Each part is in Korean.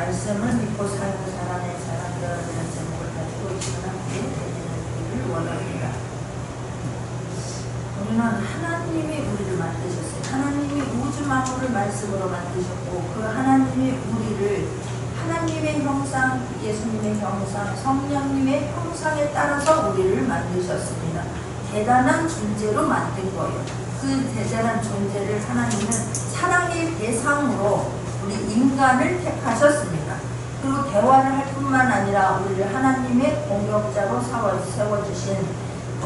말씀을 믿고 살고 살아낸 사람들이라는 제목을 가지고 지금 함께 드리는 원합니다. 우리는 하나님이 우리를 만드셨어요. 하나님이 우주 만물을 말씀으로 만드셨고 그 하나님이 우리를 하나님의 형상, 예수님의 형상, 성령님의 형상에 따라서 우리를 만드셨습니다. 대단한 존재로 만든 거예요. 그 대단한 존재를 하나님은 사랑의 대상으로 우리 인간을 택하셨습니다. 그리고 대화를 할 뿐만 아니라 우리를 하나님의 공역자로 세워주신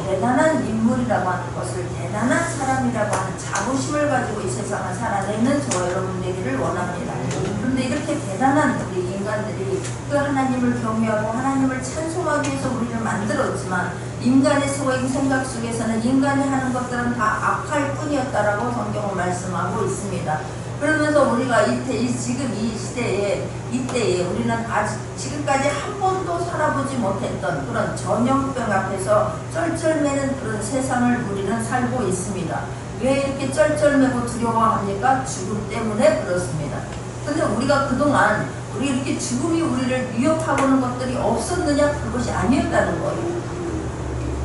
대단한 인물이라고 하는 것을 대단한 사람이라고 하는 자부심을 가지고 이 세상을 살아내는 저 여러분 되기를 원합니다. 그런데 이렇게 대단한 우리 인간들이 그 하나님을 경외하고 하나님을 찬송하기 위해서 우리를 만들었지만 인간의 생각 속에서는 인간이 하는 것들은 다 악할 뿐이었다라고 성경은 말씀하고 있습니다. 그러면서 우리가 지금 이 시대에 이때에 우리는 아직 지금까지 한 번도 살아보지 못했던 그런 전염병 앞에서 쩔쩔매는 그런 세상을 우리는 살고 있습니다. 왜 이렇게 쩔쩔매고 두려워합니까? 죽음 때문에 그렇습니다. 근데 우리가 그동안 우리 이렇게 죽음이 우리를 위협하고는 것들이 없었느냐? 그것이 아니었다는 거예요.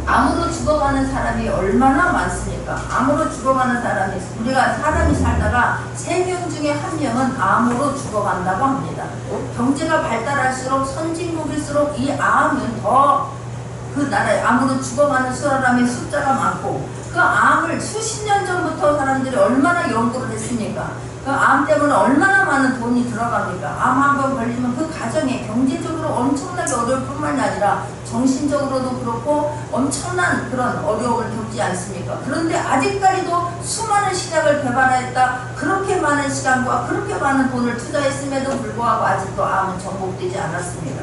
암으로 죽어가는 사람이 얼마나 많습니까? 암으로 죽어가는 사람이, 우리가 사람이 살다가 3명 중에 1명은 암으로 죽어간다고 합니다. 경제가 발달할수록 선진국일수록 이 암은 더 그 나라에 암으로 죽어가는 사람의 숫자가 많고 그 암을 수십 년 전부터 사람들이 얼마나 연구를 했습니까? 그 암 때문에 얼마나 많은 돈이 들어갑니까? 암 한 번 걸리면 그 가정에 경제적으로 엄청나게 어려울 뿐만 아니라 정신적으로도 그렇고 엄청난 그런 어려움을 겪지 않습니까? 그런데 아직까지도 수많은 신약을 개발했다. 그렇게 많은 시간과 그렇게 많은 돈을 투자했음에도 불구하고 아직도 암은 정복되지 않았습니다.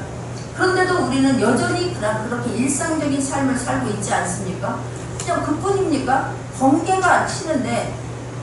그런데도 우리는 여전히 그렇게 일상적인 삶을 살고 있지 않습니까? 그냥 그뿐입니까? 번개가 치는데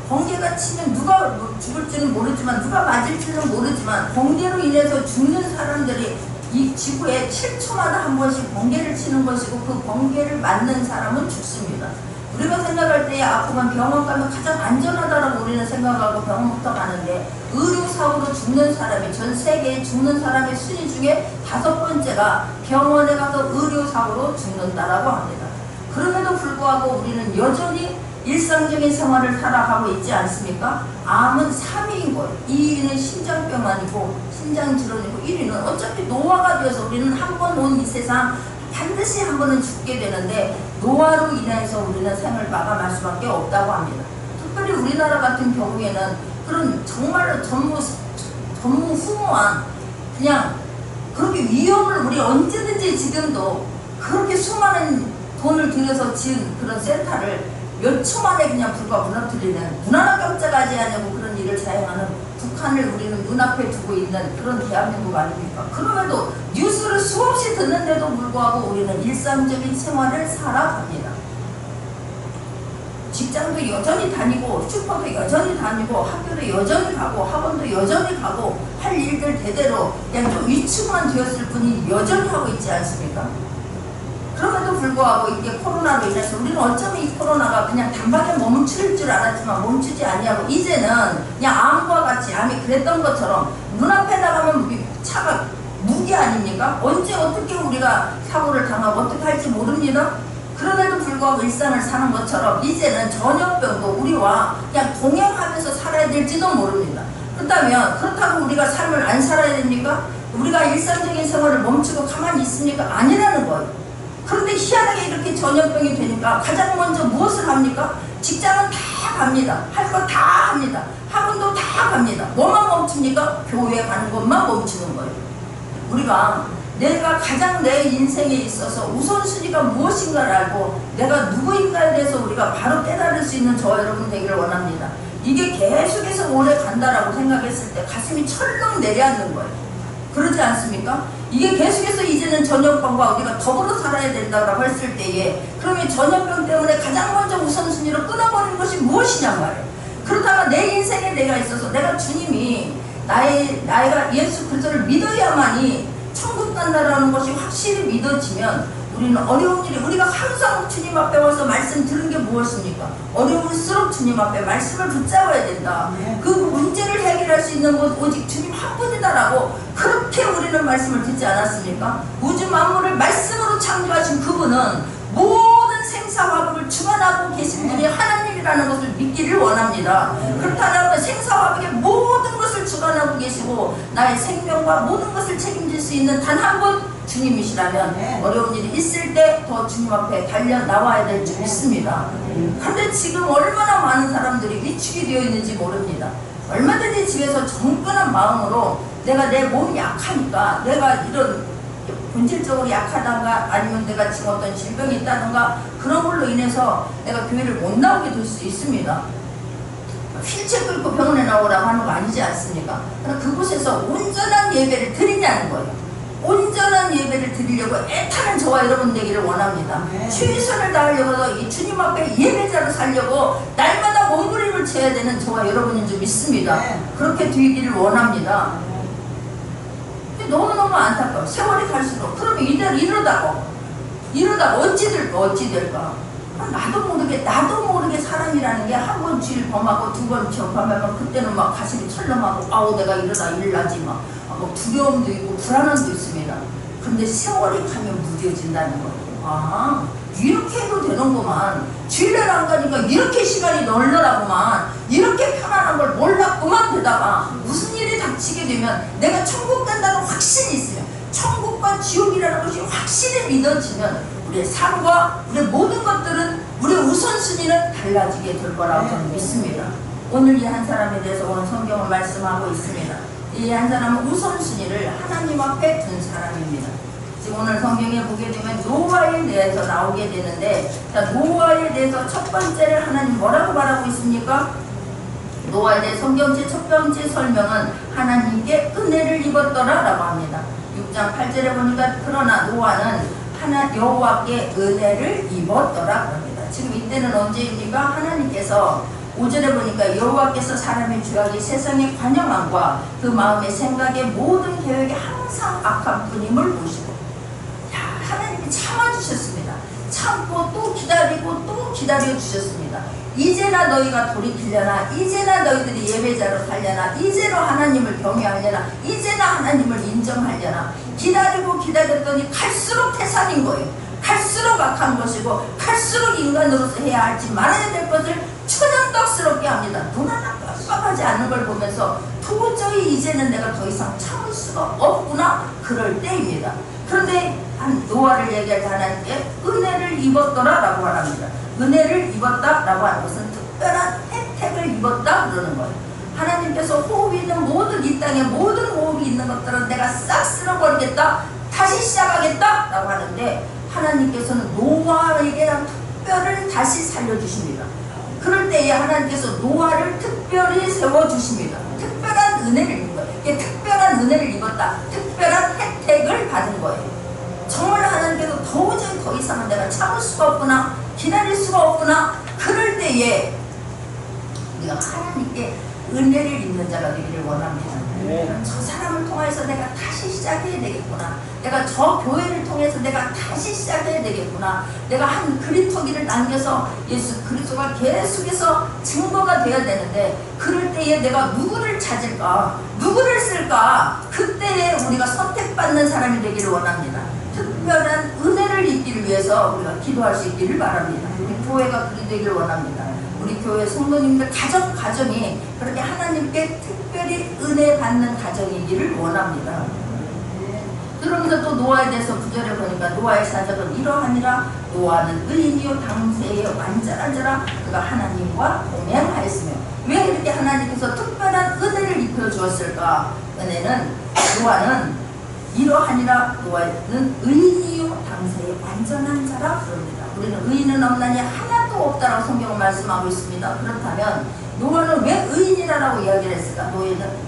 번개가 치면 누가 죽을지는 모르지만 누가 맞을지는 모르지만 번개로 인해서 죽는 사람들이 이 지구에 7초마다 한 번씩 번개를 치는 것이고 그 번개를 맞는 사람은 죽습니다. 우리가 생각할 때에 아프면 병원 가면 가장 안전하다라고 우리는 생각하고 병원부터 가는데 의료사고로 죽는 사람이 전 세계에 죽는 사람의 순위 중에 5번째가 병원에 가서 의료사고로 죽는다라고 합니다. 그럼에도 불구하고 우리는 여전히 일상적인 생활을 살아가고 있지 않습니까? 암은 3위인 거예요. 2위는 심장병아니고 심장질환이고 1위는 어차피 노화가 되어서 우리는 한 번 온 이 세상 반드시 한 번은 죽게 되는데 노화로 인해서 우리는 생을 마감할 수밖에 없다고 합니다. 특별히 우리나라 같은 경우에는 그런 정말로 전무후무한 그냥 그렇게 위험을 우리 언제든지 지금도 그렇게 수많은 돈을 들여서 지은 그런 센터를 몇 초 만에 그냥 불과 무너뜨리는 무난한 깜짝하지 않냐고 그런 일을 자행하는 북한을 우리는 눈앞에 두고 있는 그런 대한민국 아닙니까? 그럼에도 뉴스를 수없이 듣는데도 불구하고 우리는 일상적인 생활을 살아갑니다. 직장도 여전히 다니고 슈퍼도 여전히 다니고 학교도 여전히 가고 학원도 여전히 가고 할 일들 대대로 그냥 좀 위축만 되었을 뿐이 여전히 하고 있지 않습니까? 그럼에도 불구하고 이게 코로나로 인해서 우리는 어쩌면 이 코로나가 그냥 단박에 멈출 줄 알았지만 멈추지 아니하고 이제는 그냥 암과 같이 암이 그랬던 것처럼 눈앞에 나가면 차가 무기 아닙니까? 언제 어떻게 우리가 사고를 당하고 어떻게 할지 모릅니다. 그럼에도 불구하고 일상을 사는 것처럼 이제는 전염병도 우리와 그냥 동행하면서 살아야 될지도 모릅니다. 그렇다고 우리가 삶을 안 살아야 됩니까? 우리가 일상적인 생활을 멈추고 가만히 있습니까? 아니라는 거예요. 그런데 희한하게 이렇게 전염병이 되니까 가장 먼저 무엇을 합니까? 직장은 다 갑니다. 할 거 다 합니다. 학원도 다 갑니다. 뭐만 멈춥니까? 교회 가는 것만 멈추는 거예요. 우리가 내가 가장 내 인생에 있어서 우선순위가 무엇인가를 알고 내가 누구인가에 대해서 우리가 바로 깨달을 수 있는 저 여러분 되기를 원합니다. 이게 계속해서 오래 간다라고 생각했을 때 가슴이 철렁 내려앉는 거예요. 그러지 않습니까? 이게 계속해서 이제는 전염병과 우리가 더불어 살아야 된다고 했을 때에 그러면 전염병 때문에 가장 먼저 우선순위로 끊어버리는 것이 무엇이냐 말이에요. 그러다가 내 인생에 내가 있어서 내가 주님이 나이가 예수 그리스도를 믿어야만이 천국 간다라는 것이 확실히 믿어지면 우리는 어려운 일이 우리가 항상 주님 앞에 와서 말씀 들은 게 무엇입니까? 어려울수록 주님 앞에 말씀을 붙잡아야 된다. 그 문제를 해결할 수 있는 것 오직 주님 한 분이다라고 그렇게 이런 말씀을 듣지 않았습니까? 우주 만물을 말씀으로 창조하신 그분은 모든 생사화복을 주관하고 계신 분이 하나님이라는 것을 믿기를 원합니다. 그렇다면 생사화복의 모든 것을 주관하고 계시고 나의 생명과 모든 것을 책임질 수 있는 단 한 분 주님이시라면 어려운 일이 있을 때 더 주님 앞에 달려 나와야 될 줄 믿습니다. 그런데 지금 얼마나 많은 사람들이 위축이 되어 있는지 모릅니다. 얼마든지 집에서 정건한 마음으로 내가 내 몸이 약하니까 내가 이런 본질적으로 약하다가 아니면 내가 지금 어떤 질병이 있다든가 그런 걸로 인해서 내가 교회를 못 나오게 될 수 있습니다. 휠체어 끌고 병원에 나오라고 하는 거 아니지 않습니까? 그러나 그곳에서 온전한 예배를 드리냐는 거예요. 온전한 예배를 드리려고 애타는 저와 여러분 되기를 원합니다. 최선을 다하려고 이 주님 앞에 예배자로 살려고 날마다 몸부림을 쳐야 되는 저와 여러분인 줄 믿습니다. 그렇게 되기를 원합니다. 너무너무 안타까워. 세월이 갈수록 그러면 이러다가 어찌 될까? 나도 모르게 사람이라는 게 한 번 죄를 범하고 두 번 죄를 범하면 그때는 막 가슴이 철렁하고 아우 내가 이러다 일나지 막 두려움도 있고 불안함도 있습니다. 그런데 세월이 가면 무뎌진다는 거예요. 아 이렇게 해도 되는구만. 죄를 안 가니까 이렇게 시간이 널널하구만. 이렇게 편안한 걸 몰랐구만. 되다가 무슨 일이 닥치게 되면 내가 천국 간다는 확신이 있으면 천국과 지옥이라는 것이 확실히 믿어지면 우리의 삶과 우리의 모든 것들은 우리의 우선순위는 달라지게 될 거라고 저는 믿습니다. 오늘 이 한 사람에 대해서 오늘 성경을 말씀하고 있습니다. 이 한 사람은 우선순위를 하나님 앞에 둔 사람입니다. 지금 오늘 성경에 보게 되면 노아에 대해서 나오게 되는데, 자, 노아에 대해서 첫 번째를 하나님 뭐라고 말하고 있습니까? 노아에 대해 성경제 첫 번째 설명은 하나님께 은혜를 입었더라 라고 합니다. 6장 8절에 보니까 그러나 노아는 여호와께 은혜를 입었더라 그럽니다. 지금 이때는 언제입니까? 하나님께서 5절에 보니까 여호와께서 사람의 죄악이 세상의 관영함과 그 마음의 생각의 모든 계획이 항상 악한 뿐임을 보시고, 하나님이 참아주셨습니다. 참고 또 기다리고 또 기다려주셨습니다. 이제나 너희가 돌이키려나, 이제나 너희들이 예배자로 살려나, 이제로 하나님을 경외하려나, 이제나 하나님을 인정하려나. 기다리고 기다렸더니 갈수록 태산인 거예요. 갈수록 악한 것이고 갈수록 인간으로서 해야 할지 말아야 될 것을 천연덕스럽게 합니다. 눈 하나 깜빡하지 않는 걸 보면서 도저히 이제는 내가 더 이상 참을 수가 없구나, 그럴 때입니다. 그런데 노아를 얘기할 때 하나님께 은혜를 입었더라 라고 말합니다. 은혜를 입었다 라고 하는 것은 특별한 혜택을 입었다 그러는 거예요. 하나님께서 호흡이 있는 모든 이 땅에 모든 호흡이 있는 것들은 내가 싹 쓸어버리겠다, 다시 시작하겠다 라고 하는데, 하나님께서는 노아에게 특별히 다시 살려주십니다. 그럴 때에 하나님께서 노아를 특별히 세워주십니다. 특별한 은혜를 입은 거예요. 이게 특별한 은혜를 입었다, 특별한 혜택을 받은 거예요. 정말 하나님께서 도저히 더 이상은 내가 참을 수가 없구나, 기다릴 수가 없구나, 그럴 때에 우리가 하나님께 은혜를 입는 자가 되기를 원합니다. 저 사람을 통해서 내가 다시 시작해야 되겠구나, 내가 저 교회를 통해서 내가 다시 시작해야 되겠구나, 내가 한 그림터기를 남겨서 예수 그리스도가 계속해서 증거가 되어야 되는데, 그럴 때에 내가 누구를 찾을까, 누구를 쓸까, 그때에 우리가 선택받는 사람이 되기를 원합니다. 특별한 은혜를 입기를 위해서 우리가 기도할 수 있기를 바랍니다. 우리 교회가 그리 되기를 원합니다. 우리 교회 성도님들 가정이 그렇게 하나님께 특별히 은혜 받는 가정이기를 원합니다. 그러면서 또 노아에 대해서 9절에 보니까 노아의 사적은 이러하니라. 노아는 의인이요 당세에 완전한 자라. 그가 하나님과 동행하였으며. 왜 이렇게 하나님께서 특별한 은혜를 입혀주었을까? 노아는 이러하니라. 노아는 의인이요 당세에 완전한 자라 그럽니다. 우리는 의인은 없나니 하나도 없다라고 성경은 말씀하고 있습니다. 그렇다면 노아는 왜 의인이라고 이야기를 했을까?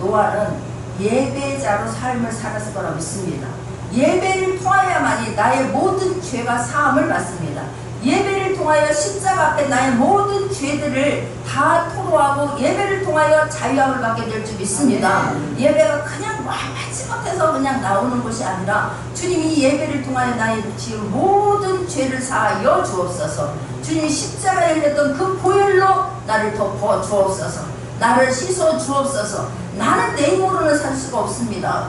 노아는 예배자로 삶을 살았을 거라고 믿습니다. 예배를 통하여만이 나의 모든 죄가 사함을 받습니다. 예배를 통하여 십자가 앞에 나의 모든 죄들을 다 토로하고 예배를 통하여 자유함을 받게 될 줄 믿습니다. 예배가 그냥 마지못해서 그냥 나오는 것이 아니라 주님이 예배를 통하여 나의 지은 모든 죄를 사하여 주옵소서. 주님이 십자가에 흘렸던 그 보혈로 나를 덮어 주옵소서. 나를 씻어 주옵소서. 나는 내 힘으로는 살 수가 없습니다.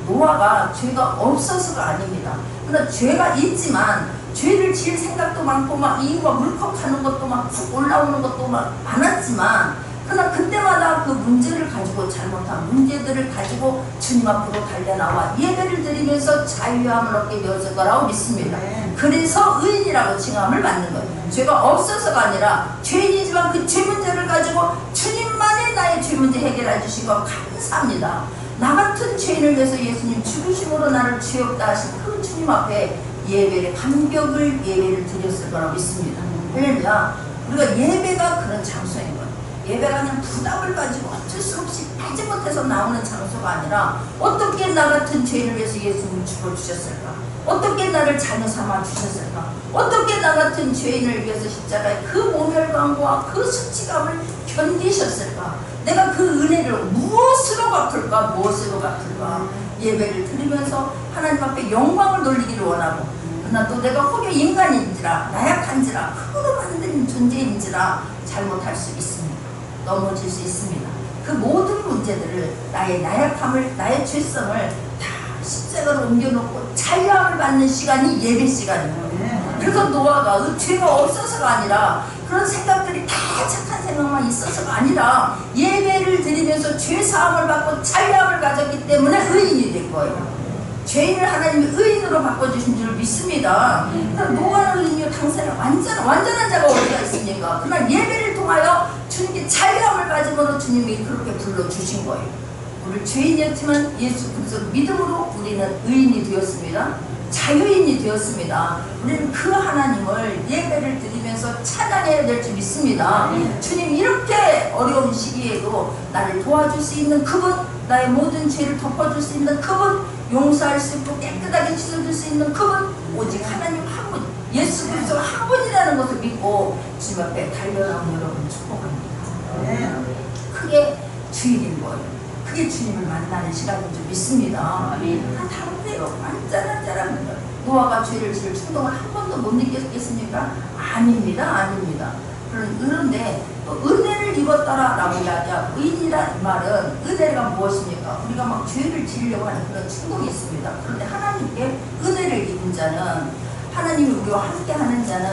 노아가 죄가 없어서가 아닙니다. 그러나 죄가 있지만 죄를 지을 생각도 많고 막 이유가 물컥하는 것도 막 푹 올라오는 것도 막 많았지만, 그러나 그때마다 그 문제를 가지고, 잘못한 문제들을 가지고 주님 앞으로 달려나와 예배를 드리면서 자유함을 얻게 되었을 거라고 믿습니다. 그래서 의인이라고 칭함을 받는 거예요. 죄가 없어서가 아니라 죄인이지만 그 죄 문제를 가지고 주님만이 나의 죄 문제 해결해 주신 거 감사합니다. 나 같은 죄인을 위해서 예수님 죽으심으로 나를 죄 없다 하신 그 주님 앞에 예배를, 감격을 예배를 드렸을 거라고 믿습니다. 할렐루야. 우리가 예배가 그런 장소인 거예요. 예배가 그냥 부담을 가지고 어쩔 수 없이 하지 못해서 나오는 장소가 아니라, 어떻게 나 같은 죄인을 위해서 예수님을 죽어주셨을까? 어떻게 나를 자녀 삼아 주셨을까? 어떻게 나 같은 죄인을 위해서 십자가에 그 모멸감과 그 수치감을 견디셨을까? 내가 그 은혜를 무엇으로 갚을까? 무엇으로 갚을까? 예배를 드리면서 하나님 앞에 영광을 돌리기를 원하고, 그러나 또 내가 혹여 인간인지라, 나약한지라, 흙으로 만든 존재인지라 잘못할 수 있습니다. 넘어질 수 있습니다. 그 모든 문제들을, 나의 나약함을, 나의 죄성을 다 십자가로 옮겨놓고 자유함을 받는 시간이 예배 시간이에요. 그래서 노아가 죄가 없어서가 아니라, 그런 생각들이 다 착한 생각만 있어서가 아니라, 예배를 드리면서 죄사함을 받고 자유함을 가졌기 때문에 의인이 된 거예요. 죄인을 하나님이 의인으로 바꿔주신 줄 믿습니다. 노아는 의인이요, 당사는 완전한 자가 어디가 있습니까? 그러나 예배를 통하여 주님께 자유함을 가짐으로 주님이 그렇게 불러주신 거예요. 우리 죄인이었지만 예수 그리스도 믿음으로 우리는 의인이 되었습니다. 자유인이 되었습니다. 우리는 그 하나님을 예배를 드리면서 찬양해야 될 줄 믿습니다. 주님, 이렇게 어려운 시기에도 나를 도와줄 수 있는 그분, 나의 모든 죄를 덮어줄 수 있는 그분, 용서할 수 있고 깨끗하게 씻어줄 수 있는 그분, 오직 하나님 한 분, 예수 그리스도 한 분이라는 것을 믿고 주님 앞에 달려나온 여러분 축복합니다. 크게 주일인 거예요. 그게 주님을 만나는 시간인 줄 믿습니다. 다른데요, 완전한 노아가 죄를 지을 충동을 한 번도 못 느꼈겠습니까? 아닙니다. 그런데 또 은혜를 입었더라 라고 이야기하고, 의인이란 말은, 은혜가 무엇입니까? 우리가 막 죄를 지으려고 하는 그런 충동이 있습니다. 그런데 하나님께 은혜를 입은 자는, 하나님이 우리와 함께 하는 자는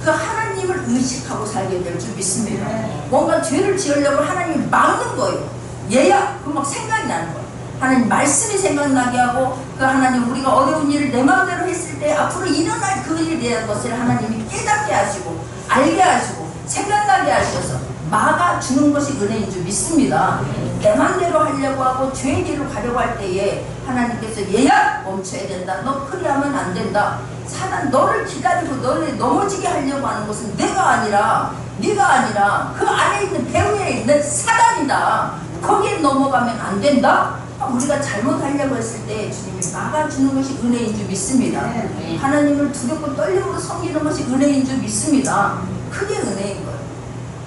그 하나님을 의식하고 살게 될 줄 믿습니다. 뭔가 죄를 지으려고 하나님이 막는 거예요. 얘야! 그럼 막 생각이 나는 거예요. 하나님 말씀이 생각나게 하고, 그 하나님 우리가 어려운 일을 내 마음대로 했을 때 앞으로 일어날 그 일에 대한 것을 하나님이 깨닫게 하시고, 알게 하시고, 생각나게 하셔서 막아주는 것이 은혜인 줄 믿습니다. 내 마음대로 하려고 하고 죄의 길로 가려고 할 때에 하나님께서 얘야! 멈춰야 된다. 너 그리하면 안 된다. 사단 너를 기다리고 너를 넘어지게 하려고 하는 것은 내가 아니라, 네가 아니라 그 안에 있는 배후에 있는 사단이다. 거기에 넘어가면 안 된다. 우리가 잘못하려고 했을 때 주님이 막아주는 것이 은혜인 줄 믿습니다. 하나님을 두렵고 떨림으로 섬기는 것이 은혜인 줄 믿습니다. 그게 은혜인 거예요.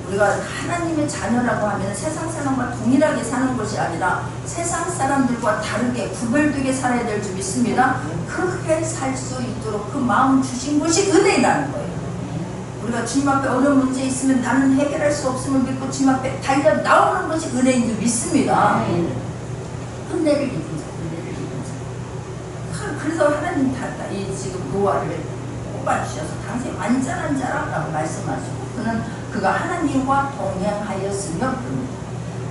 우리가 하나님의 자녀라고 하면 세상 사람과 동일하게 사는 것이 아니라 세상 사람들과 다르게 구별되게 살아야 될 줄 믿습니다. 그렇게 살 수 있도록 그 마음 주신 것이 은혜라는 거예요. 우리가 주님 앞에 어려운 문제 있으면 나는 해결할 수 없음을 믿고 주님 앞에 달려 나오는 것이 은혜인 줄 믿습니다. 은혜를 입은 자. 그래서 하나님 이 지금 노아를 뽑아주셔서 당시 완전한 자라고 말씀하시고, 그가 하나님과 동행하였으며 그럽니다.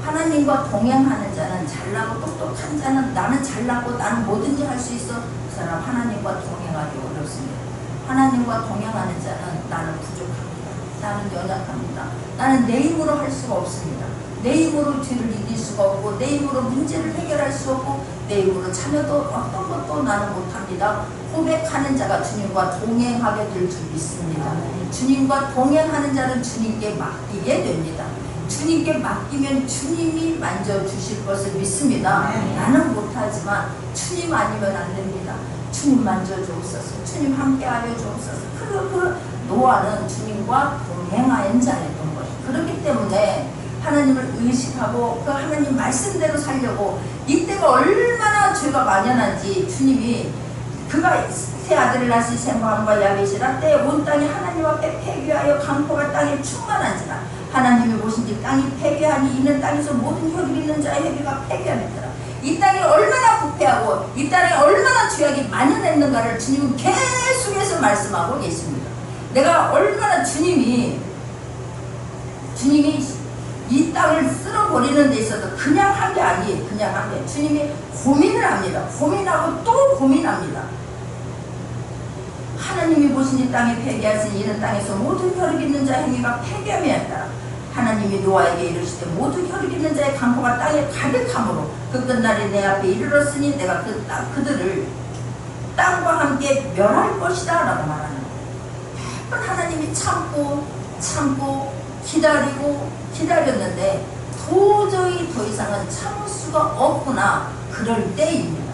하나님과 동행하는 자는, 잘나고 똑똑한 자는, 나는 잘나고 나는 뭐든지 할 수 있어, 그 사람 하나님과 동행하기 어렵습니다. 하나님과 동행하는 자는 나는 부족합니다. 나는 연약합니다. 나는 내 힘으로 할 수가 없습니다. 내 힘으로 죄를 이길 수가 없고, 내 힘으로 문제를 해결할 수 없고, 내 힘으로 자녀도 어떤 것도 나는 못합니다. 고백하는 자가 주님과 동행하게 될 줄 믿습니다. 주님과 동행하는 자는 주님께 맡기게 됩니다. 주님께 맡기면 주님이 만져주실 것을 믿습니다. 나는 못하지만 주님 아니면 안 됩니다. 주님 만져주옵소서. 주님 함께하여 주옵소서. 그 노아는 주님과 동행하는 자였던 거예요. 그렇기 때문에 하나님을 의식하고 그 하나님 말씀대로 살려고, 이때가 얼마나 죄가 만연한지 주님이, 그가 세 아들을 낳으시 셈함과 야벳이라 때에 온 땅이 하나님 앞에 폐귀하여 강포가 땅에 충만한지라. 하나님이 보신즉 땅이 폐귀하니 이는 땅에서 모든 혈이 있는 자의 혈기가 폐귀하니라. 이 땅이 얼마나 얼마나 부패하고 이 땅에 얼마나 죄악이 만연했는가를 주님은 계속해서 말씀하고 계십니다. 내가 얼마나 주님이 이 땅을 쓸어버리는 데 있어서 그냥 한 게 아니에요. 그냥 한 게 주님이 고민을 합니다. 고민하고 또 고민합니다. 하나님이 보신 이 땅에 폐기하신 이는 땅에서 모든 혈육 있는 자 행위가 폐기함에 따라 하나님이 노아에게 이르시되 모든 혈육 있는 자의 강포가 땅에 가득함으로 그 끝날이 내 앞에 이르렀으니 내가 그들을 땅과 함께 멸할 것이다 라고 말하는 거예요. 하나님이 참고 기다렸는데 도저히 더 이상은 참을 수가 없구나. 그럴 때입니다.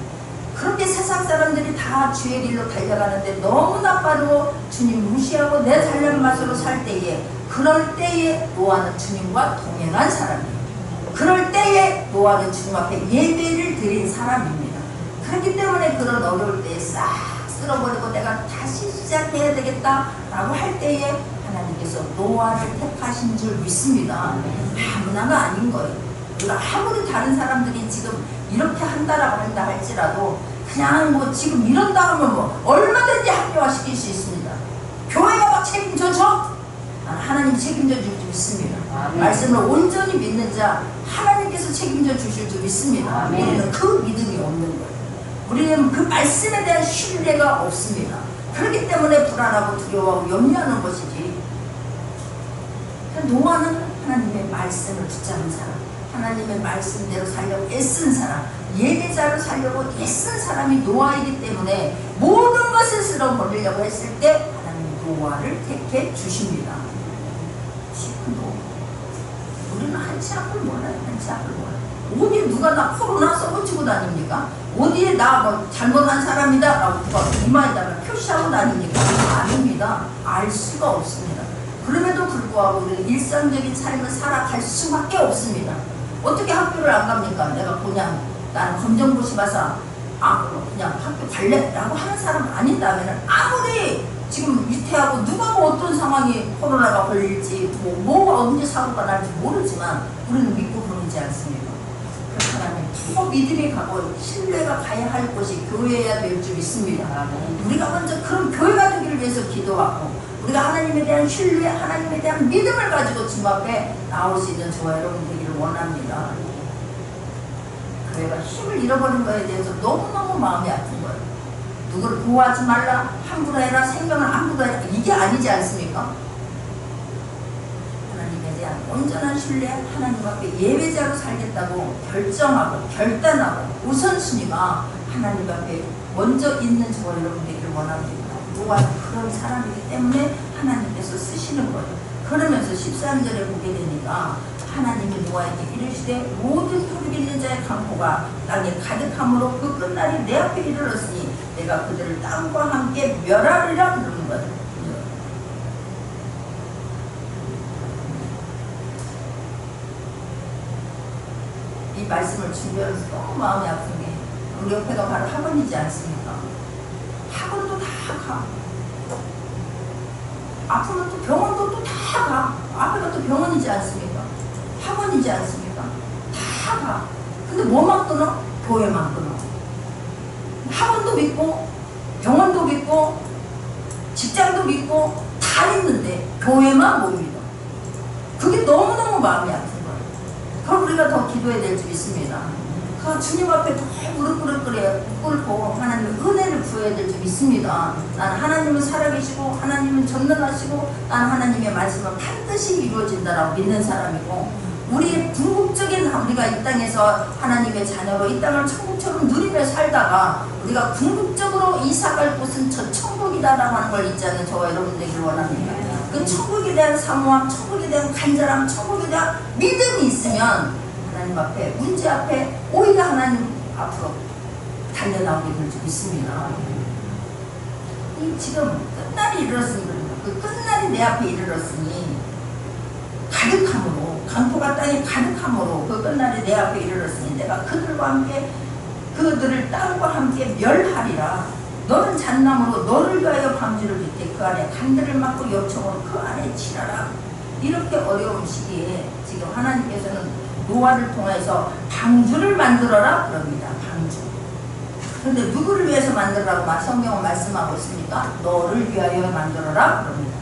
그렇게 세상 사람들이 다 주의 길로 달려가는데 너무나 빠르고 주님 무시하고 내 살려는 맛으로 살 때에, 그럴 때에 노아는 주님과 동행한 사람이에요. 그럴 때에 노아는 주님 앞에 예배를 드린 사람입니다. 그렇기 때문에 그런 어려울 때에 싹 쓸어버리고 내가 다시 시작해야 되겠다 라고 할 때에 하나님께서 노아를 택하신 줄 믿습니다. 아무나가 아닌 거예요. 우리가 아무리 다른 사람들이 지금 이렇게 한다라고 한다 할지라도 그냥 뭐 지금 이런다 하면 뭐 얼마든지 합리화시킬 수 있습니다. 교회가 막 책임져줘? 하나님 책임져 줄 줄 믿습니다. 말씀을 온전히 믿는 자 하나님께서 책임져 주실 줄 믿습니다. 우리는 그 믿음이 없는 거예요. 우리는 그 말씀에 대한 신뢰가 없습니다. 그렇기 때문에 불안하고 두려워하고 염려하는 것이지. 노아는 하나님의 말씀을 붙잡은 사람, 하나님의 말씀대로 살려고 애쓴 사람, 예배자로 살려고 애쓴 사람이 노아이기 때문에 모든 것을 쓸어버리려고 했을 때 하나님 노아를 택해 주십니다. 지금 우리는 한치 앞을 몰라요. 한치 앞을 몰라요. 어디에 누가 나 코로나 써붙이고 다닙니까? 어디에 나 뭐 잘못한 사람이다 라고 이마에다가 표시하고 다닙니까? 아닙니다. 알 수가 없습니다. 그럼에도 불구하고 우리는 일상적인 삶을 살아갈 수밖에 없습니다. 어떻게 학교를 안 갑니까? 내가 그냥 나는 검정고시 봐서 그냥 학교 갈래 라고 하는 사람 아닌다면 아무리 지금 위태하고 누가 뭐 어떤 상황이 코로나가 걸릴지 뭐가 언제 사고가 날지 모르지만 우리는 믿고 그러지 않습니다. 그래서 하나님 더 믿음이 가고 신뢰가 가야 할 곳이 교회여야 될 줄 믿습니다. 우리가 먼저 그런 교회가 되기를 위해서 기도하고 우리가 하나님에 대한 신뢰, 하나님에 대한 믿음을 가지고 주님 앞에 나올 수 있는 저와 여러분 되기를 원합니다. 교회가 힘을 잃어버린 거에 대해서 너무너무 마음이 아픈 거예요. 누구를 보호하지 말라, 함부로 해라, 생명을 함부로 해라, 이게 아니지 않습니까? 하나님에 대한 온전한 신뢰, 하나님 앞에 예배자로 살겠다고 결정하고 결단하고 우선순위가 하나님 앞에 먼저 있는 저와 여러분 되기를 원합니다. 노아는 그런 사람이기 때문에 하나님께서 쓰시는 거예요. 그러면서 13절에 보게 되니까 하나님이 노아에게 이르시되 모든 혈육 있는 자의 강포가 땅에 가득함으로 그 끝날이 내 앞에 이르렀으니 내가 그들을 땅과 함께 멸하리라 그러는 거예요. 이 말씀을 준비하면서 너무 마음이 아픈 게 우리 옆에가 바로 학원이지 않습니까? 학원도 다 가. 아프면 또 병원도 또 다 가. 앞에가 또 병원이지 않습니까? 학원이지 않습니까? 다 가. 근데 뭐만 끊어? 교회만 끊어. 학원도 믿고 병원도 믿고 직장도 믿고 다 믿는데 교회만 못 믿어. 그게 너무너무 마음이 아픈 거예요. 그럼 우리가 더 기도해야 될 줄 믿습니다. 주님 앞에 더 무릎 꿇고 하나님의 은혜를 구해야 될 줄 믿습니다. 나는 하나님은 살아계시고 하나님은 전능하시고 나는 하나님의 말씀은 반드시 이루어진다라고 믿는 사람이고, 우리의 궁극적인 우리가 이 땅에서 하나님의 자녀로 이 땅을 천국처럼 누리며 살다가 우리가 궁극적으로 이사갈 곳은 저 천국이다라고 하는 걸 잊지 않는 저와 여러분 되길 원합니다. 그 천국에 대한 사모함, 천국에 대한 간절함, 천국에 대한 믿음이 있으면 하나님 앞에, 문제 앞에 오히려 하나님 앞으로 달려나오게 될 줄 믿습니다. 이 지금 끝날이 이르렀으니, 그 끝날이 내 앞에 이르렀으니 가득함으로, 강포가 땅에 가득함으로 그 끝날이 내 앞에 이르렀으니 내가 그들과 함께, 그들을 땅과 함께 멸하리라. 너는 잣나무로 너를 위하여 방주를 빚게 그 안에 간들을 막고 요청으로 그 안에 치라라. 이렇게 어려운 시기에 지금 하나님께서는 노아를 통해서 방주를 만들어라 그럽니다. 방주. 근데 누구를 위해서 만들라고 성경은 말씀하고 있습니까? 너를 위하여 만들어라 그럽니다.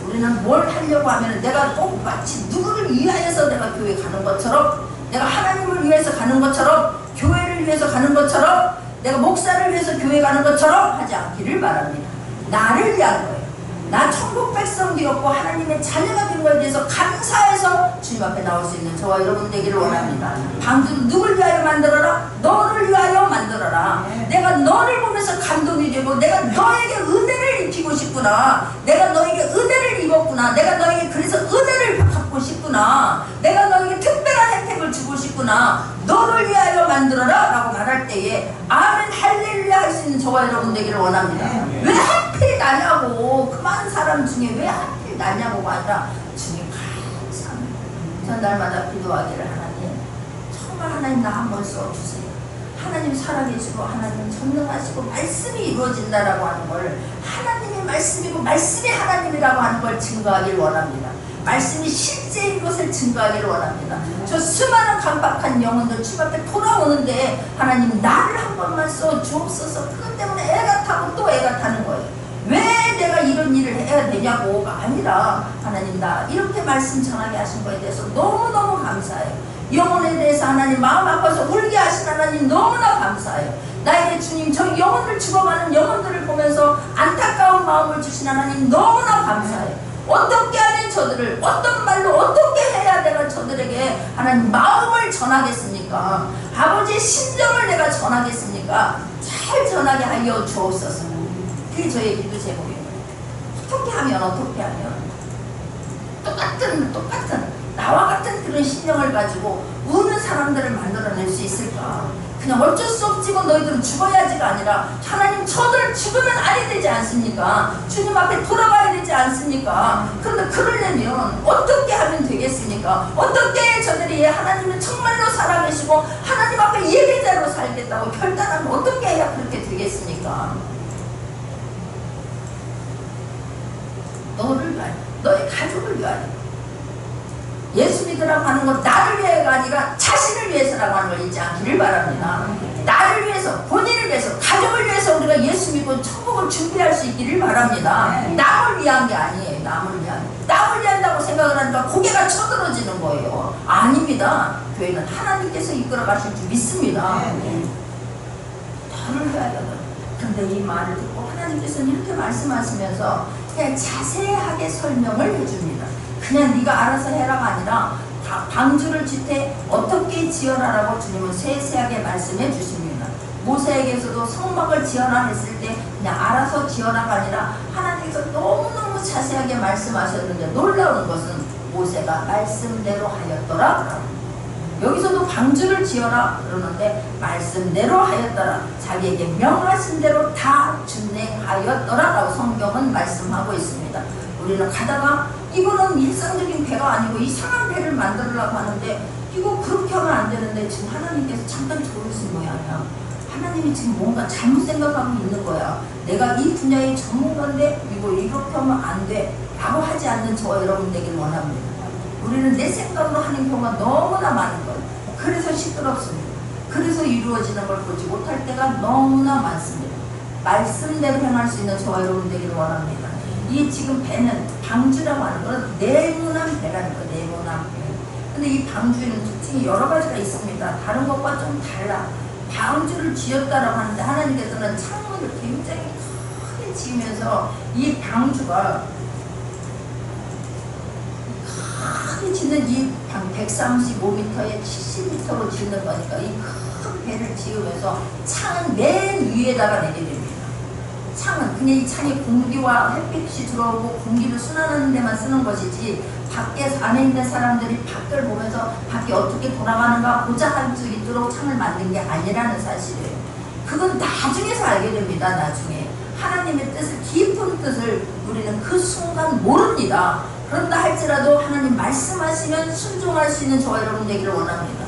우리는 뭘 하려고 하면 내가 똑같이 누구를 위하여서 내가 교회 가는 것처럼, 내가 하나님을 위해서 가는 것처럼, 교회를 위해서 가는 것처럼, 내가 목사를 위해서 교회 가는 것처럼 하지 않기를 바랍니다. 나를 위한 거예요. 나 천국 백성 되었고 하나님의 자녀가 된 것에 대해서 감사해서 주님 앞에 나올 수 있는 저와 여러분 되기를 원합니다. 방주는 누굴 위하여 만들어라? 너를 위하여 만들어라. 내가 너를 보면서 감동이 되고, 내가 너에게 은혜를 입히고 싶구나, 내가 너에게 은혜를 입었구나, 내가 너에게 그래서 은혜를 받고 싶구나, 내가 너에게 특별한 혜택을 주고 싶구나, 너를 위하여 만들어라 라고 말할 때에 아멘 할렐루야 할 수 있는 저와 여러분 되기를 원합니다. 왜 하필 나냐고, 그 많은 사람 중에 왜 하필 나냐고가 아니라 주님 감사합니다. 전 날마다 기도하기를, 하나님 정말 하나님 나 한번 써주세요. 하나님 살아계시고 하나님 전능하시고 말씀이 이루어진다라고 하는 걸, 하나님의 말씀이고 말씀이 하나님이라고 하는 걸 증거하기를 원합니다. 말씀이 실제인 것을 증거하기를 원합니다. 저 수많은 강박한 영혼들 주님 앞에 돌아오는데 하나님 나를 한 번만 써 주옵소서. 그것 때문에 애가 타고 또 애가 타는 거예요. 왜 내가 이런 일을 해야 되냐고가 아니라, 하나님 나 이렇게 말씀 전하게 하신 거에 대해서 너무너무 감사해요. 영혼에 대해서 하나님 마음 아파서 울게 하신 하나님 너무나 감사해요. 나에게 주님 저 영혼을 죽어가는 영혼들을 보면서 안타까운 마음을 주신 하나님 너무나 감사해요. 어떻게 하면 저들을, 어떤 말로 어떻게 해야 내가 저들에게 하나님 마음을 전하겠습니까? 아버지의 심정을 내가 전하겠습니까? 잘 전하게 하여 주옵소서. 그게 저의 기도 제목입니다. 어떻게 하면 똑같은 나와 같은 그런 심령을 가지고 우는 사람들을 만들어낼 수 있을까? 그냥 어쩔 수 없지만 너희들은 죽어야지가 아니라, 하나님 저들 죽으면 아니 되지 않습니까? 주님 앞에 돌아가야 되지 않습니까? 그런데 그러려면 어떻게 하면 되겠습니까? 어떻게 저들이 하나님은 정말로 살아계시고 하나님 앞에 예배자로 살겠다고 결단하면 어떻게 해야 그렇게 되겠습니까? 너를 위하여, 너의 가족을 위하여. 예수 믿으라고 하는 건 나를 위해가 아니라 자신을 위해서라고 하는 걸 잊지 않기를 바랍니다. 나를 위해서, 본인을 위해서, 가족을 위해서 우리가 예수 믿고 천국을 준비할 수 있기를 바랍니다. 남을 위한 게 아니에요. 남을 위한다고 생각을 하니까 고개가 쳐들어지는 거예요. 아닙니다. 교회는 하나님께서 이끌어 가실 줄 믿습니다. 너를 위하여. 그런데 이 말을 듣고 하나님께서는 이렇게 말씀하시면서 그냥 자세하게 설명을 해줍니다. 그냥 네가 알아서 해라가 아니라 방주를 짓되 어떻게 지어라라고 주님은 세세하게 말씀해 주십니다. 모세에게서도 성막을 지어라 했을 때 그냥 알아서 지어라가 아니라 하나님께서 너무너무 자세하게 말씀하셨는데, 놀라운 것은 모세가 말씀대로 하였더라. 여기서도 방주를 지어라 그러는데 말씀대로 하였더라. 자기에게 명하신 대로 다 준행하였더라 라고 성경은 말씀하고 있습니다. 우리는 가다가 이거는 일상적인 배가 아니고 이상한 배를 만들려고 하는데, 이거 그렇게 하면 안 되는데 지금 하나님께서 잠깐 조르신 모양이야. 하나님이 지금 뭔가 잘못 생각하고 있는 거야. 내가 이 분야의 전문가인데 이거 이렇게 하면 안 돼 라고 하지 않는 저와 여러분 되길 원합니다. 우리는 내 생각으로 하는 경우가 너무나 많은 거예요. 그래서 시끄럽습니다. 그래서 이루어지는 걸 보지 못할 때가 너무나 많습니다. 말씀대로 행할 수 있는 저와 여러분 되기를 원합니다. 이 지금 배는, 방주라고 하는 건 네모난 배라는 거예요. 네모난 배. 근데 이 방주에는 특징이 여러 가지가 있습니다. 다른 것과 좀 달라. 방주를 지었다라고 하는데 하나님께서는 창문을 굉장히 크게 지으면서 이 방주가 크게 짓는 이 방 135m에 70m로 짓는 거니까 이 큰 배를 지으면서 창은 맨 위에다가 내게 됩니다. 창은 그냥 이 창이 공기와 햇빛이 들어오고 공기를 순환하는 데만 쓰는 것이지, 밖에 안에 있는 사람들이 밖을 보면서 밖이 어떻게 돌아가는가 보자 할 수 있도록 창을 만든 게 아니라는 사실이에요. 그건 나중에서 알게 됩니다. 나중에 하나님의 뜻을, 깊은 뜻을 우리는 그 순간 모릅니다. 그런다 할지라도 하나님 말씀하시면 순종할 수 있는 저와 여러분 되기를 원합니다.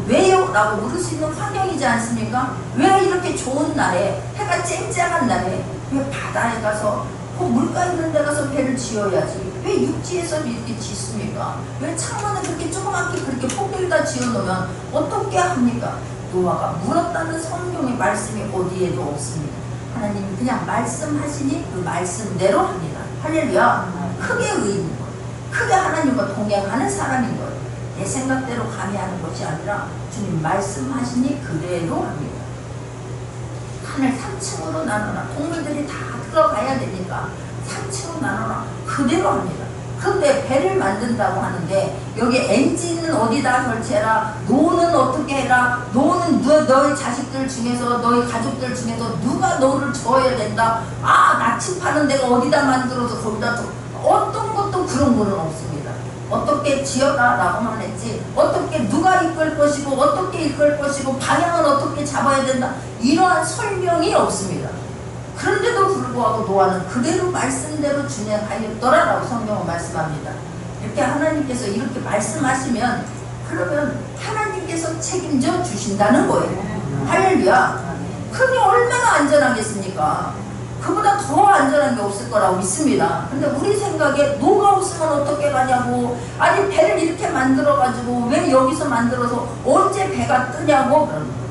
왜요? 라고 물을 수 있는 환경이지 않습니까? 왜 이렇게 좋은 날에, 해가 쨍쨍한 날에 왜 바다에 가서 물가 있는 데 가서 배를 지어야지, 왜 육지에서 이렇게 짓습니까? 왜 창문을 그렇게 조그맣게 그렇게 포기에다 지어놓으면 어떻게 합니까? 노아가 물었다는 성경의 말씀이 어디에도 없습니다. 하나님이 그냥 말씀하시니 그 말씀대로 합니다. 할렐루야. 크게 의인 것, 크게 하나님과 동행하는 사람인 거예요. 내 생각대로 감히 하는 것이 아니라 주님 말씀하시니 그대로 합니다. 하늘 3층으로 나눠라. 동물들이 다 들어가야 되니까 3층으로 나눠라. 그대로 합니다. 그런데 배를 만든다고 하는데 여기 엔진은 어디다 설치해라, 노는 어떻게 해라, 노는 너희 자식들 중에서 너희 가족들 중에서 누가 너를 줘야 된다, 나침파는 내가 어디다 만들어서 거기다 줘. 어떤 것도 그런 거는 없습니다. 어떻게 지어라 라고만 했지 어떻게 누가 이끌 것이고 어떻게 이끌 것이고 방향은 어떻게 잡아야 된다 이러한 설명이 없습니다. 그런데도 불구하고 노아는 그대로 말씀대로 준행하였더라라고 성경은 말씀합니다. 이렇게 하나님께서 이렇게 말씀하시면 그러면 하나님께서 책임져 주신다는 거예요. 할렐루야. 그게 얼마나 안전하겠습니까? 그보다 더 안전한 게 없을 거라고 믿습니다. 근데 우리 생각에 노가 없으면 어떻게 가냐고, 아니 배를 이렇게 만들어 가지고 왜 여기서 만들어서 언제 배가 뜨냐고 그러는 거예요.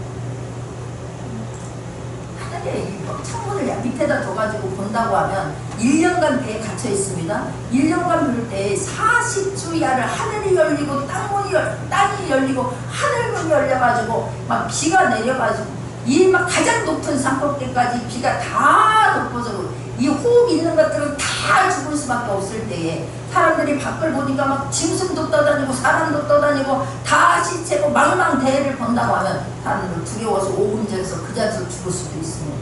창문을 밑에다 둬가지고 본다고 하면 1년간 배에 갇혀 있습니다. 1년간 볼 때 40주야를 하늘이 열리고 땅이 열리고 하늘문이 열려가지고 막 비가 내려가지고 이 막 가장 높은 산꼭대기까지 비가 다 덮어서 이 호흡 있는 것들은 다 죽을 수밖에 없을 때에 사람들이 밖을 보니까 막 짐승도 떠다니고 사람도 떠다니고 다 시체고 망망대해를 본다고 하면 사람들은 두려워서 오금절에서 그 자리에서 죽을 수도 있습니다.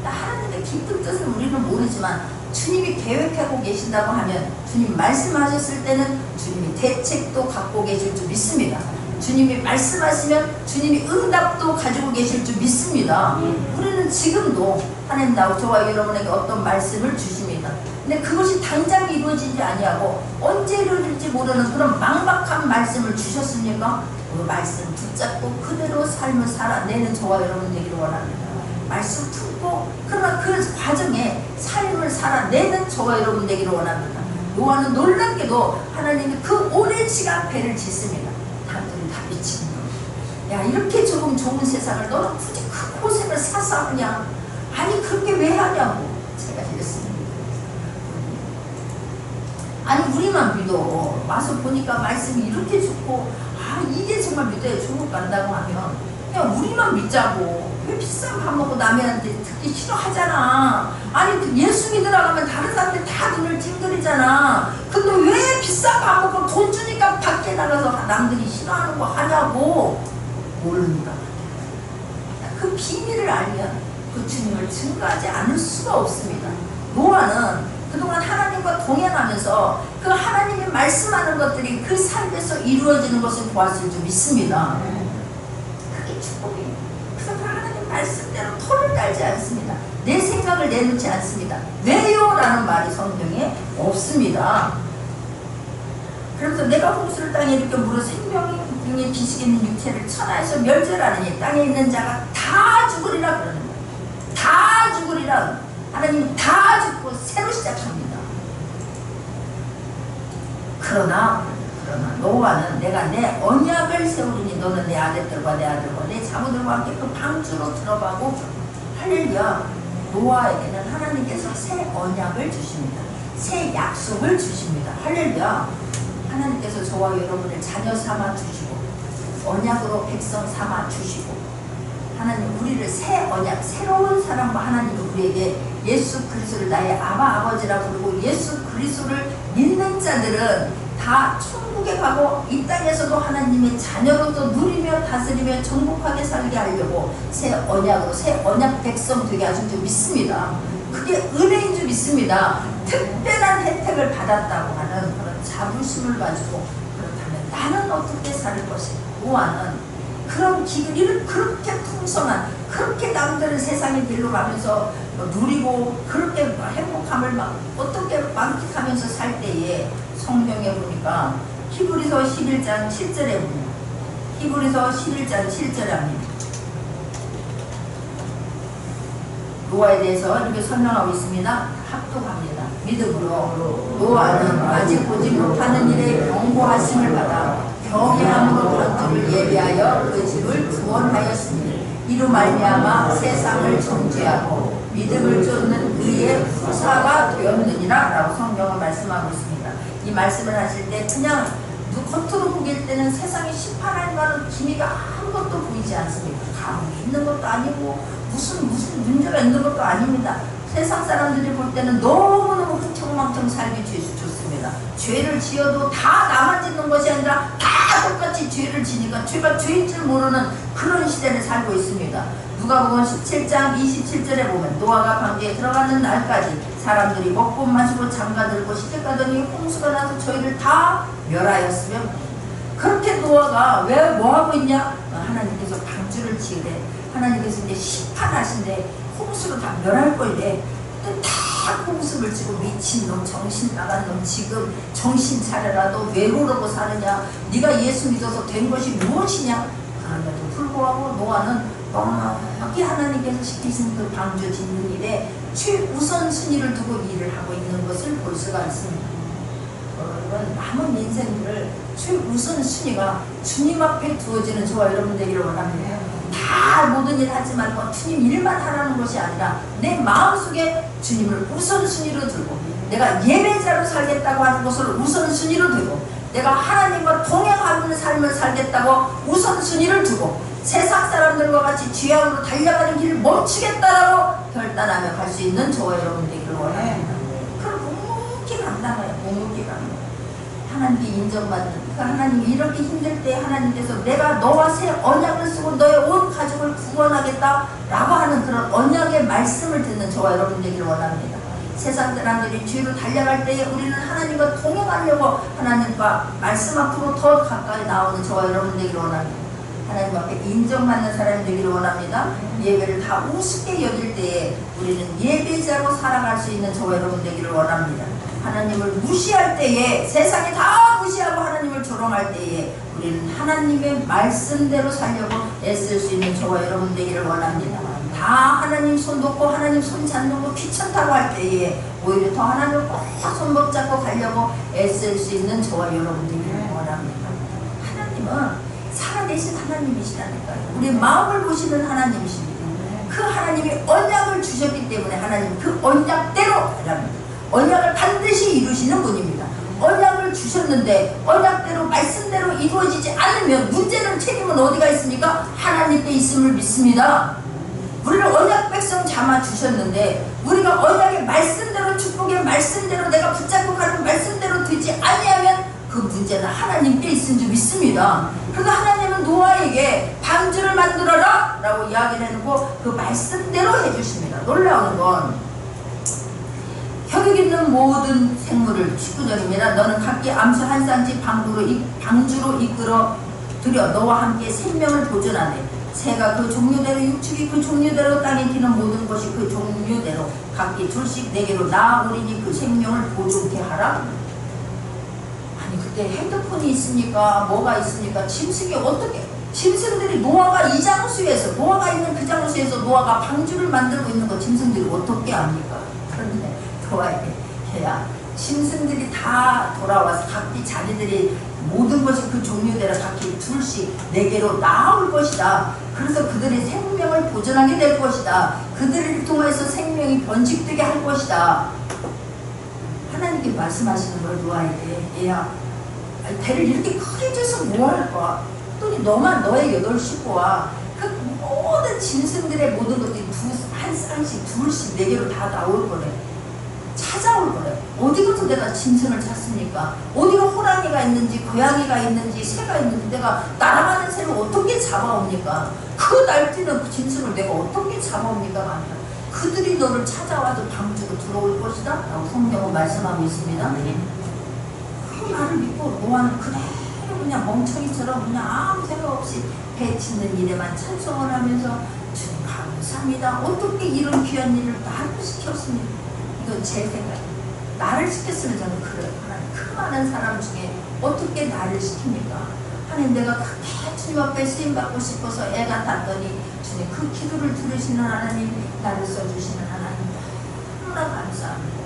하나님의 깊은 뜻을 우리는 모르지만 주님이 계획하고 계신다고 하면 주님 말씀하셨을 때는 주님이 대책도 갖고 계실 줄 믿습니다. 주님이 말씀하시면 주님이 응답도 가지고 계실 줄 믿습니다. 우리는 지금도 하나님 저와 여러분에게 어떤 말씀을 주십니다. 근데 그것이 당장 이루어지지 아니하고 언제 이루어질지 모르는 그런 막막한 말씀을 주셨습니까? 그 말씀 붙잡고 그대로 삶을 살아내는 저와 여러분 되기를 원합니다. 말씀 품고 그러나 그 과정에 삶을 살아내는 저와 여러분 되기를 원합니다. 노아는 놀랍게도 하나님이 그 오랜 시간 배를 짓습니다. 사람들이 다 미치는 거예요. 야, 이렇게 조금 좋은 세상을 너는 굳이 그 고생을 사서 하냐? 아니 그렇게 왜 하냐고 제가 이랬습니다. 아니 우리만 믿어. 와서 보니까 말씀이 이렇게 좋고 이게 정말 믿어야 주목 간다고 하면 그냥 우리만 믿자고. 왜 비싼 밥 먹고 남한테 듣기 싫어하잖아. 아니 예수 믿으라고 하면 다른 사람들 다 눈을 찡그리잖아. 근데 왜 비싼 밥 먹고 돈 주니까 밖에 나가서 남들이 싫어하는 거 하냐고. 모른다. 그 비밀을 알면 그 주님을 증거하지 않을 수가 없습니다. 노아는 그동안 하나님과 동행하면서 그 하나님이 말씀하는 것들이 그 삶에서 이루어지는 것을 보았을 줄 믿습니다. 그게 축복이에요. 그래서 하나님 말씀대로 털을 달지 않습니다. 내 생각을 내놓지 않습니다. 왜요? 라는 말이 성경에 없습니다. 그래서 내가 홍수를 땅에 이렇게 물어 생명이 등에 기식에 있는 육체를 천하에서 멸절하느니 땅에 있는 자가 다 죽으리라 그러는 거예요. 다 죽으리라. 하나님은 다 죽고 새로 시작합니다. 그러나 노아는 내가 내 언약을 세우리니 너는 내 아들들과 내 자녀들과 함께 그 방주로 들어가고 할렐루야. 노아에게는 하나님께서 새 언약을 주십니다. 새 약속을 주십니다. 할렐루야. 하나님께서 저와 여러분을 자녀 삼아 주시고 언약으로 백성 삼아 주시고 하나님 우리를 새 언약 새로운 사람과 하나님이 우리에게 예수 그리스도를 나의 아버지라 부르고 예수 그리스도를 믿는 자들은 다 천국에 가고 이 땅에서도 하나님의 자녀로 또 누리며 다스리며 정복하게 살게 하려고 새 언약으로 새 언약 백성 되게 하신 줄 믿습니다. 그게 은혜인 줄 믿습니다. 특별한 혜택을 받았다고 하는 그런 자부심을 가지고 그렇다면 나는 어떻게 살 것인가. 노아는 그런 기근을 그렇게 풍성한 그렇게 남들은 세상의 길로 가면서 누리고 그렇게 행복함을 막 어떻게 만끽하면서 살 때에 성경에 보니까 히브리서 11장 7절에 보면 히브리서 11장 7절에 합니다. 노아에 대해서 이렇게 설명하고 있습니다. 합독합니다. 믿음으로 노아는 아직 보지 못하는 일에 경고하심을 받아 경외함으로 방주를 예비하여 그 집을 구원하였으니 이로 말미암아 세상을 정죄하고 믿음을 쫓는 의의 후사가 되었느니라 라고 성경을 말씀하고 있습니다. 이 말씀을 하실 때 그냥 겉으로 보길 때는 세상이 심판하는 기미가 아무것도 보이지 않습니다. 감이 있는 것도 아니고 무슨 문제가 있는 것도 아닙니다. 세상 사람들이 볼 때는 너무너무 흥청망청 살기 좋습니다. 죄를 지어도 다 나만 짓는 것이 아니라 다 똑같이 죄를 지니까 죄가 죄인 줄 모르는 그런 시대를 살고 있습니다. 누가복음 17장 27절에 보면 노아가 방주에 들어가는 날까지 사람들이 먹고 마시고 장가들고 시집가더니 홍수가 나서 저희를 다 멸하였으며 그렇게 노아가 왜 뭐하고 있냐? 하나님께서 방주를 지으래. 하나님께서 이제 심판하신대. 홍수로 다 멸할 거이래. 다 홍수를 치고 미친놈 정신 나간 놈 지금 정신 차려라. 너 왜 그러고 사느냐? 네가 예수 믿어서 된 것이 무엇이냐? 그런데도 불구하고 노아는 넉넉히 하나님께서 시키신 그 방주 짓는 일에 최우선순위를 두고 일을 하고 있는 것을 볼 수가 있습니다. 여러분 남은 인생들을 최우선순위가 주님 앞에 두어지는 저와 여러분 되기를 원합니다. 다 모든 일 하지만 주님 일만 하라는 것이 아니라 내 마음속에 주님을 우선순위로 두고 내가 예배자로 살겠다고 하는 것을 우선순위로 두고 내가 하나님과 동행하는 삶을 살겠다고 우선순위를 두고 세상 사람들과 같이 죄악으로 달려가는 길을 멈추겠다라고 결단하며 갈 수 있는 저와 여러분 되기를 원합니다. 그럼 묵묵히 감당해요. 묵묵히 감당. 하나님께 인정받는 그 하나님이 이렇게 힘들 때 하나님께서 내가 너와 새 언약을 쓰고 너의 온 가족을 구원하겠다 라고 하는 그런 언약의 말씀을 듣는 저와 여러분 되기를 원합니다. 세상 사람들이 죄로 달려갈 때에 우리는 하나님과 동행하려고 하나님과 말씀 앞으로 더 가까이 나오는 저와 여러분 되기를 원합니다. 하나님 앞에 인정받는 사람이 되기를 원합니다. 예배를 다 우습게 여길 때에 우리는 예배자로 살아갈 수 있는 저와 여러분 되기를 원합니다. 하나님을 무시할 때에 세상이 다 무시하고 하나님을 조롱할 때에 우리는 하나님의 말씀대로 살려고 애쓸 수 있는 저와 여러분 되기를 원합니다. 다 하나님 손 놓고 하나님 손 잡는 거 귀찮다고 할 때에 오히려 더 하나님을 꼭 손목 잡고 가려고 애쓸 수 있는 저와 여러분 되기를 원합니다. 하나님은 살아계신 하나님이시라니까요. 우리 마음을 보시는 하나님이십니다. 그 하나님이 언약을 주셨기 때문에 하나님 그 언약대로 하랍니다. 언약을 반드시 이루시는 분입니다. 언약을 주셨는데 언약대로 말씀대로 이루어지지 않으면 문제는 책임은 어디가 있습니까? 하나님께 있음을 믿습니다. 우리를 언약 백성 잡아 주셨는데 우리가 언약의 말씀대로 축복의 말씀대로 내가 붙잡고 가는 말씀대로 되지 아니하면 그 문제는 하나님께 있은 줄 믿습니다. 그래서 하나님은 노아에게 방주를 만들어라 라고 이야기를 해놓고 그 말씀대로 해주십니다. 놀라운 건 혈육 있는 모든 생물을 19절입니다. 너는 각기 암수 한 쌍씩 방주로 이끌어 들여 너와 함께 생명을 보존하네. 새가 그 종류대로 육축이 그 종류대로 땅에 기는 모든 것이 그 종류대로 각기 둘씩 내게로 나아오리니 그 생명을 보존케 하라. 아니 그때 핸드폰이 있으니까 뭐가 있으니까 짐승이 어떻게 짐승들이 노아가 이 장소에서 노아가 있는 그 장소에서 노아가 방주를 만들고 있는 거 짐승들이 어떻게 압니까? 그런데 노아에게 해야 짐승들이 다 돌아와서 각기 자기들이 모든 것이 그 종류대로 각기 둘씩 내게로 나올 것이다. 그래서 그들의 생명을 보존하게 될 것이다. 그들을 통해서 생명이 번식되게 할 것이다. 하나님께 말씀하시는 걸 노아에게 얘야 배를 이렇게 크게 줘서 뭐 할 거야? 또 너만 너의 8 식구와 그 모든 짐승들의 모든 것들이 한 쌍씩 둘씩 내게로 다 나올 거래. 찾아올 거래. 어디부터 내가 짐승을 찾습니까? 어디가 호랑이가 있는지 고양이가 있는지 새가 있는지 내가 날아가는 새를 어떻게 잡아옵니까? 그 날뛰는 그 짐승을 내가 어떻게 잡아옵니까? 아니라 그들이 너를 찾아와서 방주로 들어올 것이다 라고 성경은 말씀하고 있습니다. 그 말을 믿고 노아는 그대로 그냥 멍청이처럼 그냥 아무 생각 없이 배 짓는 일에만 찬송을 하면서 주님 감사합니다. 어떻게 이런 귀한 일을 나를 시켰습니까? 이건 제 생각입니다. 나를 시켰으면 저는 그래요. 하나님 그 많은 사람 중에 어떻게 나를 시킵니까? 하나님 내가 그렇게 주님 앞에 쓰임받고 싶어서 애가 탔더니 주님 그 기도를 들으시는 하나님 나를 써주시는 하나님 너무나 감사합니다.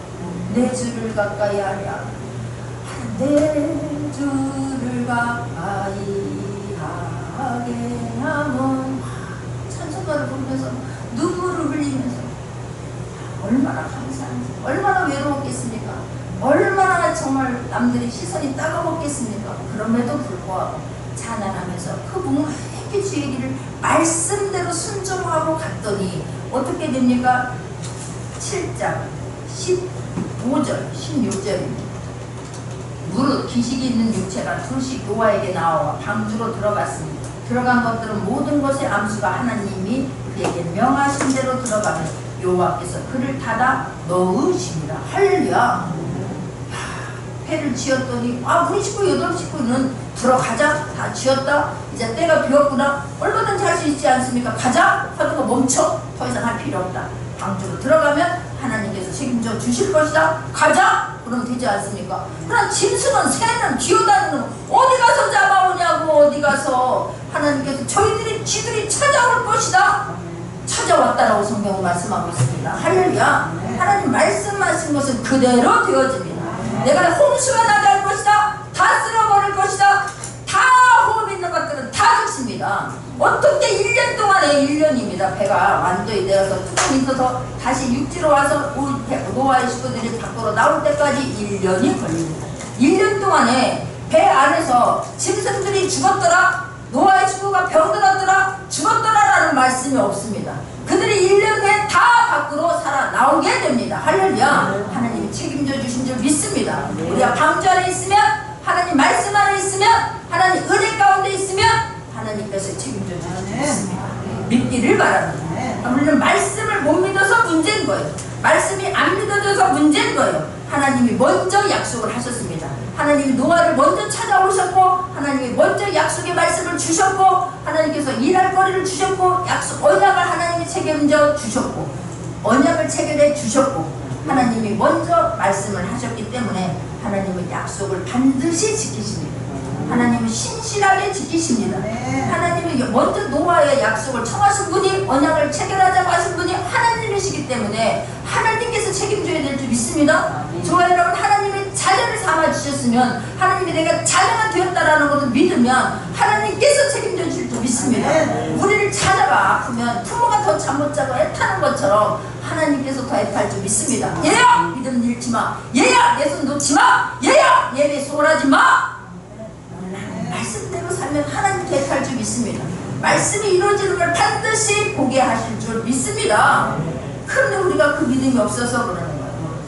내 주를 가까이 하랴 내 주를 가까이 하게 하면 찬송가를 부르면서 눈물을 흘리면서 얼마나 감사한지, 얼마나 외로웠겠습니까? 얼마나 정말 남들이 시선이 따가웠겠습니까? 그럼에도 불구하고 찬양하면서 그 묵묵히 주의 길을 말씀대로 순종하고 갔더니 어떻게 됩니까? 7장 15절 16절입니다. 무릇 기식이 있는 육체가 둘씩 노아에게 나와 방주로 들어갔습니다. 들어간 것들은 모든 것의 암수가 하나님이 그에게 명하신 대로 들어가면 여호와께서 그를 닫아 넣으십니다. 할렐루야. 회를 지었더니 우리 식구 8식구는 들어가자. 다 지었다. 이제 때가 비었구나. 얼마든지 할 수 있지 않습니까? 가자 하는 거 멈춰. 더 이상 할 필요 없다. 방주로 들어가면 하나님께서 책임져 주실 것이다. 가자. 그럼 되지 않습니까? 그러나 짐승은 새는 기어다니는 어디 가서 잡아오냐고. 어디 가서 하나님께서 지들이 찾아올 것이다. 찾아왔다라고 성경은 말씀하고 있습니다. 할렐루야. 하나님 말씀하신 것은 그대로 되어집니다. 내가 홍수가 나게 할 것이다. 다 쓸어버릴 것이다. 다 호흡 있는 것들은 다 죽습니다. 어떻게 1년 동안에 1년입니다. 배가 완전히 되어서 뚜껑이 있어서 다시 육지로 와서 노아의 식구들이 밖으로 나올 때까지 1년이 걸립니다. 1년 동안에 배 안에서 짐승들이 죽었더라. 노아의 친구가 병들었더라. 죽었더라라는 말씀이 없습니다. 그들이 1년 후에 다 밖으로 살아 나오게 됩니다. 할렐루야. 하나님이 책임져 주신 줄 믿습니다. 우리가 방주 안에 있으면, 하나님 말씀 안에 있으면, 하나님 은혜 가운데 있으면 하나님께서 책임져 주실 줄 믿습니다. 믿기를 바랍니다. 우리는 말씀을 못 믿어서 문제인 거예요. 말씀이 안 믿어져서 문제인 거예요. 하나님이 먼저 약속을 하셨습니다. 하나님이 노아를 먼저 찾아오셨고, 하나님이 먼저 약속의 말씀을 주셨고, 하나님께서 일할 거리를 주셨고, 언약을 하나님이 책임져 주셨고, 언약을 체결해 주셨고, 하나님이 먼저 말씀을 하셨기 때문에 하나님은 약속을 반드시 지키십니다. 하나님은 신실하게 지키십니다. 하나님이 먼저 노아의 약속을 청하신 분이, 언약을 체결하자고 하신 분이 하나님이시기 때문에 하나님께서 책임져야 될 줄 믿습니다. 저와 여러분, 하나님의 자녀를 삼아주셨으면, 하나님이 내가 자녀가 되었다라는 것을 믿으면 하나님께서 책임져 줄 줄 믿습니다. 우리를 자녀가 아프면 부모가 더 잠 못 자고 애타는 것처럼 하나님께서 더 애탈 줄 믿습니다. 얘야! 믿음 잃지 마. 얘야! 내 손 놓지 마. 얘야! 예배 소홀하지 마. 말씀대로 살면 하나님께 애탈 줄 믿습니다. 말씀이 이루어지는 걸 반드시 보게 하실 줄 믿습니다. 그런데 우리가 그 믿음이 없어서 그러는 거예요.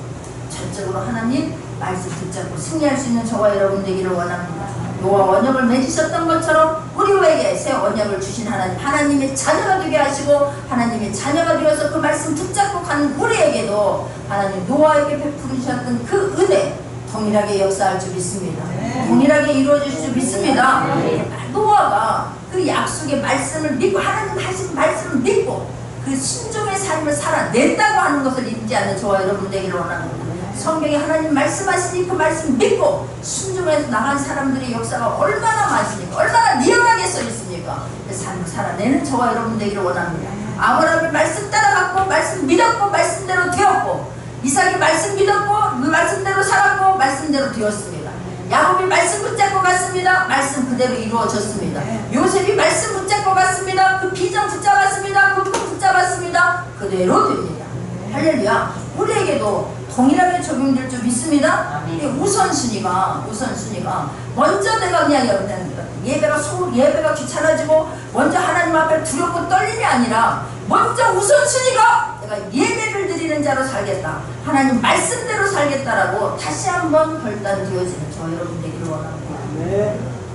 전적으로 하나님 말씀 붙잡고 승리할 수 있는 저와 여러분 되기를 원합니다. 노아 언약을 맺으셨던 것처럼 우리에게 새 언약을 주신 하나님, 하나님의 자녀가 되게 하시고, 하나님의 자녀가 되어서 그 말씀 붙잡고 가는 우리에게도 하나님 노아에게 베풀으셨던 그 은혜 동일하게 역사할 줄 믿습니다. 동일하게 이루어질 줄 믿습니다. 노아가 그 약속의 말씀을 믿고, 하나님 하신 말씀을 믿고 그 순종의 삶을 살아냈다고 하는 것을 잊지 않는 저와 여러분 되기를 원합니다. 성경에 하나님 말씀하시니 그 말씀 믿고 순종해서 나간 사람들의 역사가 얼마나 많습니까? 얼마나 리얼하게 써 있습니까? 그 삶을 살아내는 저와 여러분 되기를 원합니다. 아브라함이 말씀 따라갔고, 말씀 믿었고, 말씀대로 되었고, 이삭이 말씀 믿었고, 그 말씀대로 살았고, 말씀대로 되었습니다. 야곱이 말씀 붙잡고 갔습니다. 말씀 그대로 이루어졌습니다. 요셉이 말씀 붙잡고 갔습니다. 그 비전 붙잡았습니다. 그 꿈 붙잡았습니다. 그대로 됩니다. 할렐루야. 우리에게도 동일하게 적용될 줄 믿습니다. 우선순위가 먼저 내가 그냥 예배가 귀찮아지고 먼저 하나님 앞에 두렵고 떨림이 아니라, 먼저 우선순위가 내가 예배를 드리는 자로 살겠다, 하나님 말씀대로 살겠다라고 다시 한번 결단되어지는 저 여러분 되기를 원합니다.